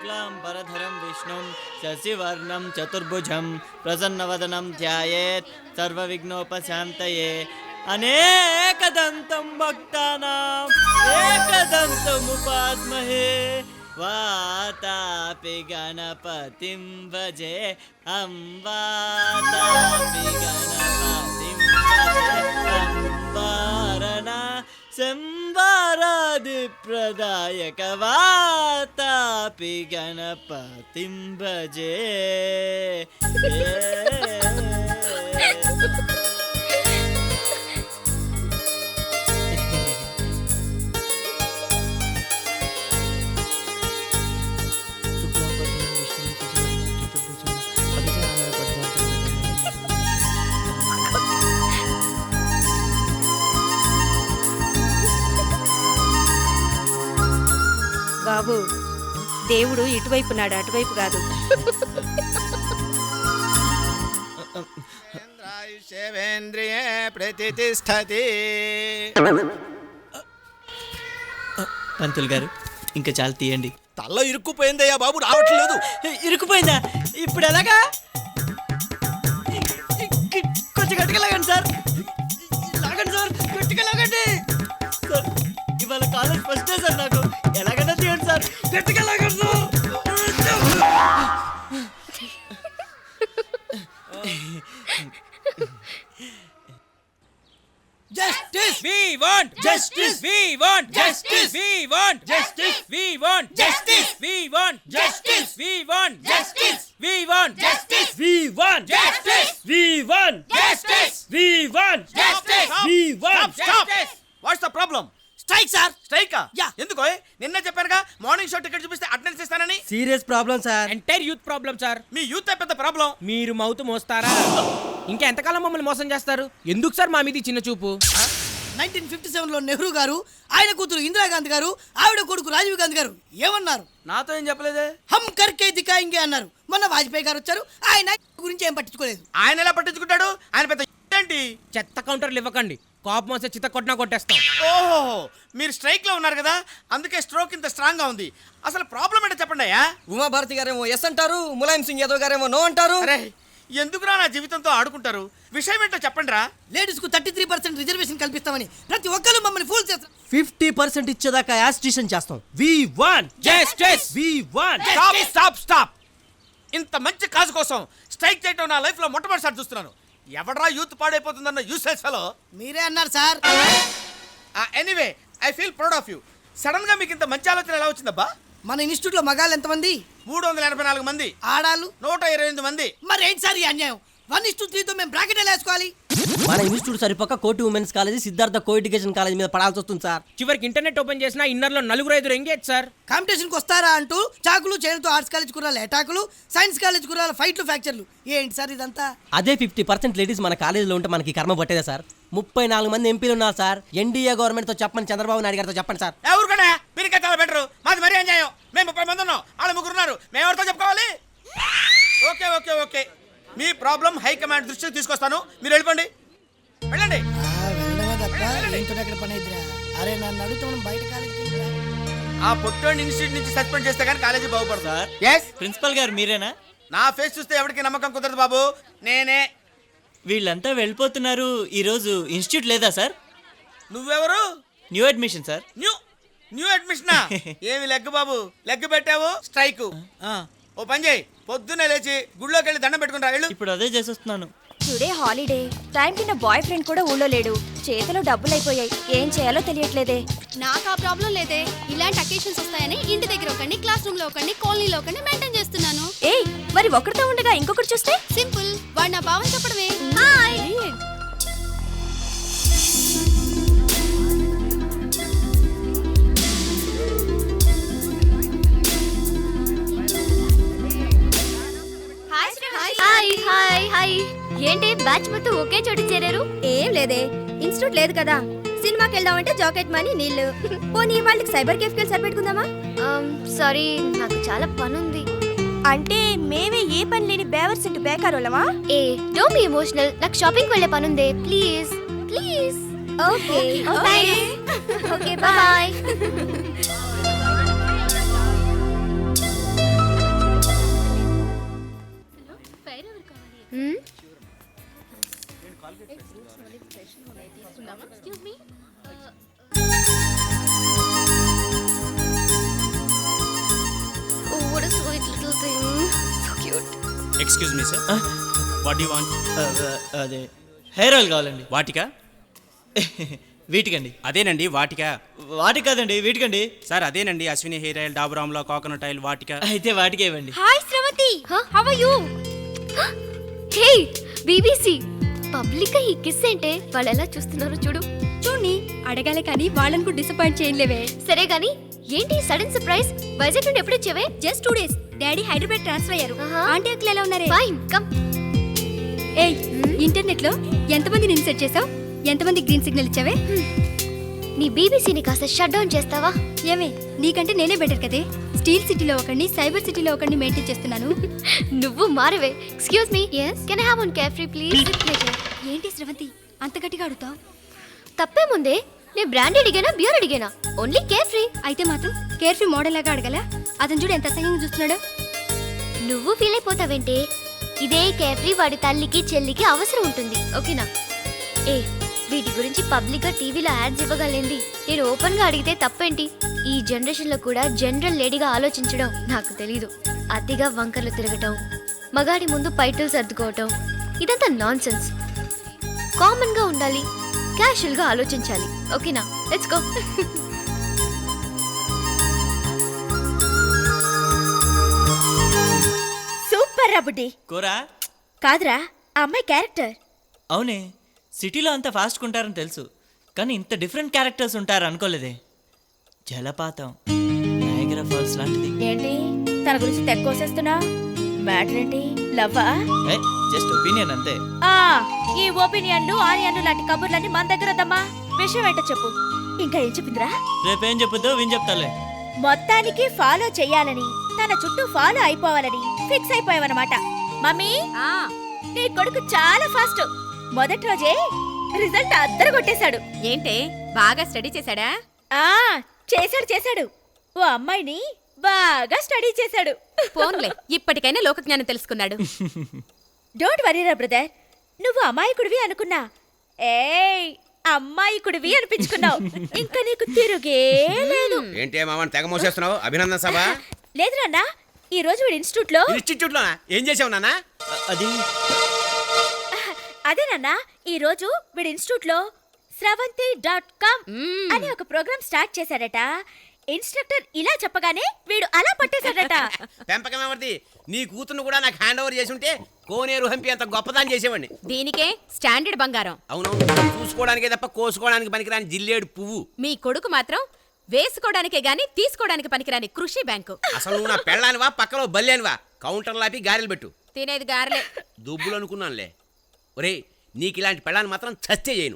शुक्लांबरधरं विष्णुं शशिवर्णं चतुर्भुजं प्रसन्नवदनं ध्यायेत् सर्वविघ्नोपशान्तये अनेकदन्तं भक्तानां एकदन्तमुपास्महे वातापि गणपतिं भजे वातापि गणपतिं भजे वारणा संवारादिप्रदायक वातापि गणपतिं भजे బాబు దేవుడు ఇటువైపు నాడు అటువైపు కాదు. పంతులు గారు ఇంకా చాలా తీయండి. తల్ల ఇరుక్కుపోయిందయ్యా బాబు, రావట్లేదు. ఇరుక్కుపోయిందా? ఇప్పుడు ఎలాగా? కొంచెం గట్టిగా లాగండి సార్, లాగండి సార్, గట్టిగా లాగండి సార్. ఇవాళ కాలేజ్ ఫస్ట్ డే సార్, నాకు ఎలాగైనా తీయండి సార్, గట్టిగా లాగండి sir. Justice! We want justice! We want justice! We want justice! We want justice! We want justice! We want justice! We want justice! We want justice! We want justice! We want justice! We want justice! What's the problem? Strike sir. స్ట్రైకా? Yeah. ఎందుకో నిన్న చెప్పానుగా morning show ticket చూపిస్తే attendance ఇస్తానని. Serious problem sir, entire youth problem sir. మీ youth పెద్ద problem. మీరు mouth మోస్తారా? ఇంకా ఎంతకాలం మమ్మల్ని మోసం చేస్తారు? ఎందుకు సార్ మా మీద చిన్న చూపు? 1957లో నెహ్రూ గారు, ఆయన కూతురు ఇందిరాగాంధీ గారు, ఆవిడ కొడుకు రాజీవ్ గాంధీ గారు ఏమన్నారు? నాతో ఏం చెప్పలేదే. హమ్ కర్కే దిఖాయింగే అన్నారు. మొన్న వాజ్పేయి గారు వచ్చారు, ఆయన గురించి ఏం పట్టించుకోలేదు. ఆయన ఎలా పట్టించుకుంటాడు? ఆయన పెద్ద ఏంటి? చెత్త కౌంటర్లు ఇవ్వకండి, కోపం వస్తే చిత్త కొట్టినా కొట్టేస్తాం. ఓహో, మీరు స్ట్రైక్ లో ఉన్నారు కదా, అందుకే స్ట్రోక్ ఇంత స్ట్రాంగ్ గా ఉంది. అసలు ప్రాబ్లం ఏంటో చెప్పండి అయ్యా. ఉమాభారతి గారేమో ఎస్ అంటారు, ములాయం సింగ్ యాదవ్ గారేమో నో అంటారు. అరే ఎందుకురా నా జీవితంతో ఆడుకుంటారు? విషయం ఏంటో చెప్పండి రా. లేడీస్ కు 33% రిజర్వేషన్ కల్పిస్తామని ప్రతి ఒక్కరు మమ్మల్ని ఫూల్ చేస్తారు. 50% ఇచ్చేదాకా యాజిటేషన్ చేస్తాం. We want justice. We want. Stop stop stop. ఇంత మంచి కాజు కోసం స్ట్రైక్ చేయడం నా లైఫ్ లో మొట్టమొదటిసారి చూస్తున్నాను. ఎవడరా యూత్ పాడైపోతుందన్న యూస్లెస్ ఫెలో. మీరే అన్నారు sir. Anyway I feel proud of you. Sudden గా మీకు ఇంత మంచి ఆలోచన ఎలా వచ్చిందబ్బా? మన ఇన్స్టిట్యూట్ లో మగాళ్ళు ఎంతమంది? 384 మంది. ఆడాలు 128 మంది. మరి ఏంటి సార్ ఈ అన్యాయం? 1:3తో మేము బ్రాకెట్ ఎలా వేసుకోవాలి? మన ఇన్స్టిట్యూట్ సరిపోక కోటి women's college, Siddhartha co education college మీద పడాల్సి వస్తుంది సార్. చివరికి ఇంటర్నెట్ ఓపెన్ చేసినా ఇన్నర్ లో 4-5 ఎంగేజ్ సార్. కాంపిటీషన్ కు వస్తారా అంటూ చాకులు చైన్లతో ఆర్ట్స్ కాలేజ్ కుర్రాలు అటాకులు, సైన్స్ కాలేజ్ కుర్రాలు ఫైట్లు, ఫ్రాక్చర్లు. ఏంటి సార్ ఇదంతా? అదే 50% లేడీస్ మన కాలేజీలో ఉంటే మనకి కర్మ పట్టేదా సార్? 34 మంది ఎంపీలు ఉన్నారు సార్. ఎన్డీఏ గవర్నమెంట్ తో చెప్పండి, చంద్రబాబు నాయుడు గారితో చెప్పండి సార్. ఎవరికన్నా మీరు చాలా బెటర్. మాది మరీ అన్యాయం. మేము 30 మంది ఉన్నాం, వాళ్ళు 3 ఉన్నారు. మేము ఎవరితో చెప్పుకోవాలి? ఓకే ఓకే ఓకే, మీ ప్రాబ్లం హైకమాండ్ దృష్టికి తీసుకొస్తాను. మీరు వెళ్ళిపోండి, వెళ్ళండి. అరే నన్ను అడుగుతా మనం బయట కాలేజీ. ఆ పొట్టోని ఇన్స్టిట్యూట్ నుంచి సస్పెండ్ చేస్తే కానీ కాలేజీ బాగుపడదు. సార్ ఎస్, ప్రిన్సిపల్ గారు మీరేనా? నా ఫేస్ చూస్తే ఎవరికి నమ్మకం కుదరదు బాబు, నేనే. వీళ్ళంతా వెళ్ళిపోతున్నారు, ఈరోజు ఇన్స్టిట్యూట్ లేదా సార్? నువ్వెవరు? New admission sir. న్యూ అడ్మిషనా? ఏమి లెగ్ బాబు, లెగ్ పెట్టావు స్ట్రైక్. ఓ పని చేయి, పొద్దున్నే లేచి గుళ్ళోకి వెళ్ళి దండం పెట్టుకుంటా వెళ్ళు. ఇప్పుడు అదే చేసేస్తున్నాను. టుడే హాలిడే, టైంకి నా బాయ్ ఫ్రెండ్ కూడా ఊళ్ళో లేడు. చేతిలో డబ్బులు అయిపోయాయి, ఏం చేయాలో తెలియట్లేదే. నాకు ఆ ప్రాబ్లం లేదే. ఇలాంటి అకేషన్స్ వస్తాయని ఇంటి దగ్గర ఒకరిని, క్లాస్ రూమ్ లో ఒకరిని, కాలనీలో ఒకరిని మెయింటైన్ చేస్తున్నాను. ఏయ్, మరి ఒకరితో ఉండగా ఇంకొకటి చూస్తే? సింపుల్, వాడు నా భావం చెప్పడమే. Hi hi hi. ఏంటి బ్యాచ్ మొత్తం ఒకే చోటు చేరారు? ఏం లేదే, ఇన్స్టిట్యూట్ లేదు కదా. సినిమాకి వెళ్దామంటే జాకెట్ మనీ నీళ్ళు. పోనీ వాళ్ళకి సైబర్ కేఫ్కి వెళ్ళి సరిపెట్టుకుందామా? సారీ, నాకు చాలా పని ఉంది. అంటే మేమే ఏ పని లేని బేవర్స్ ఇంటూ బేకారోళ్ళమా? ఏ డోంట్ బి ఎమోషనల్, నాకు షాపింగ్ వెళ్ళే పని ఉంది. Please please. Okay okay bye. Excuse me sir, what you want? అదే హెయిర్ ఆయిల్ కావాలండి. వాటికా? వీటికండి. అదేనండి వాటికా. వాటికి కాదండి, వీటికండి. సార్ అదేనండి Ashwini hair oil, Dabur Amla, coconut oil, Vatika. అయితే వాటికే ఇవ్వండి. Hi Sravanthi, how are you? Hey BBC, public గా ఈ కిస్ ఏంటే? వాళ్ళు ఎలా చూస్తున్నారో చూడు. చూడండి, అడగాలి కానీ వాళ్ళని కూడా డిసప్పాయింట్ చేయలేవే. సరే గాని ఏంటి సడన్ సర్ప్రైజ్? వైజాగ్ నుండి ఎప్పుడు వచ్చావే? Just 2 days. Daddy Hyderabad transfer అయ్యారు. ఆహా. ఆంటీ అంకుల్ ఎలా ఉన్నారే? Fine, come. ఏయ్, ఇంటర్నెట్ లో ఎంతమంది నేను సెట్ చేసావు? ఎంతమంది గ్రీన్ సిగ్నల్ ఇచ్చావే? నీ బీబీసీని కాస్త షట్ డౌన్ చేస్తావా? ఏమే, నీకంటే నేనే బెటర్ కదే. స్టీల్ సిటీలో ఒకరిని, సైబర్ సిటీలో ఒకరిని మెయింటైన్ చేస్తున్నాను. నువ్వు మారవే. Excuse me, can I have one coffee please? ఏంటి శ్రవంతి అంత గట్టిగా అడుగుతావు? తప్పేముందే, నేను బ్రాండ్ అడిగానా బియర్ అడిగానా? ఓన్లీ కేఫ్రీ. అయితే మాత్రం కేర్ఫీ మోడల్ లాగా అడగల? అతను చూడు ఎంత అసహ్యంగా చూస్తున్నాడు. నువ్వు ఫీల్ అయిపోతావేంటే? ఇదే కేఫ్రీ వాడి తల్లికి చెల్లికి అవసరం ఉంటుంది, ఓకేనా? ఏ వీటి గురించి పబ్లిక్ గా టీవీలో యాడ్స్ ఇవ్వగలేంది. నేను ఓపెన్ గా అడిగితే తప్పేంటి? ఈ జనరేషన్ లో కూడా జనరల్ లేడీగా ఆలోచించడం నాకు తెలీదు. అతిగా వంకర్లు తిరగటం, మగాడి ముందు పైటలు సర్దుకోవటం, ఇదంతా నాన్ సెన్స్. కామన్ గా ఉండాలి, క్యాషువల్ గా ఆలోచించాలి, ఓకేనా? Let's go. సూపర్ రా బుడ్డి. కూరా? కాదురా, ఆ అమ్మాయి క్యారెక్టర్. అవునే, సిటీలో అంత ఫాస్ట్గా ఉంటారని తెలుసు, కానీ ఇంత డిఫరెంట్ క్యారెక్టర్స్ ఉంటారు అనుకోలేదే. జలపాతం, నయాగరా ఫాల్స్ లాంటిది. ఏంటి తన గురించి తెక్కోసేస్తున్నా? మ్యాటర్ ఏంటి? లవ్వా? జస్ట్ ఒపీనియన్ అంతే. ఆ ఈ ఒపీనియన్లు ఆనియన్లు లాంటి కబుర్లన్నీ మన దగ్గర వద్దమ్మా. విషయం ఏంటో చెప్పు. ఇంకా ఏం చెప్పిందిరా? రేపేం చెప్పుద్దో విని చెప్తాలే. మొత్తానికి ఫాలో చెయ్యాలని, తన చుట్టూ ఫాలో అయిపోవాలని ఫిక్స్ అయిపోయావన్నమాట. మమ్మీ, నీ కొడుకు చాలా ఫాస్ట్. మొదటి రోజే రిజల్ట్ అద్దరు కొట్టేశాడు. ఏంటే బాగా స్టడీ చేశాడా? ఆ చేశాడు. ఓ అమ్మాయిని బాగా స్టడీ చేశాడు. పోన్లే, ఇప్పటికైనా లోకజ్ఞానం తెలుసుకున్నాడు. డోంట్ వరీరా బ్రదర్, నువ్వు అమాయకుడివి అనుకున్నా. ఏయ్, అమ్మాయికుడివి అనిపించుకున్నావు. ఇంకా నీకు తిరుగే లేదు. ఏంటి మామని తెగ మోసేస్తున్నావు? అభినందన సభ లేదు నాన్న, ఈ రోజు వీడి ఇన్స్టిట్యూట్ లో. ఇన్స్టిట్యూట్ లోనా? ఏం చేసావు నాన్న? అది అదే నాన్న, ఈ రోజు వీడి ఇన్స్టిట్యూట్ లో స్రవంతి.com అనే ఒక ప్రోగ్రామ్ స్టార్ట్ చేశాడట. ఇన్స్ట్రక్టర్ ఇలా చెప్పగానే వీడు అలా పట్టేశాడట. పెంపకం ఎవరిది? నీ కూతురు కూడా నాకు హ్యాండ్ ఓవర్ చేసి ఉంటే కోనేరు హంపి అంత గొప్పదాన్ని చేసేవాడిని. దీనికే స్టాండర్డ్ బంగారం. అవునవును, చూసుకోవడానికే తప్ప కోసుకోవడానికి పనికిరాని జిల్లేడు పువ్వు. మీ కొడుకు మాత్రం వేసుకోవడానికే గాని తీసుకోవడానికి పనికిరాని కృషి బ్యాంకు. అసలు నువ్వు నా పెళ్ళానివా పక్కలో బల్లేనివా? కౌంటర్ లాపి గారెలు పెట్టు. తినేది గారలే. దుబ్బులు అనుకున్నానులే. ఒరే, నీకు ఇలాంటి పెళ్ళాన్ని మాత్రం చస్తే చేయను.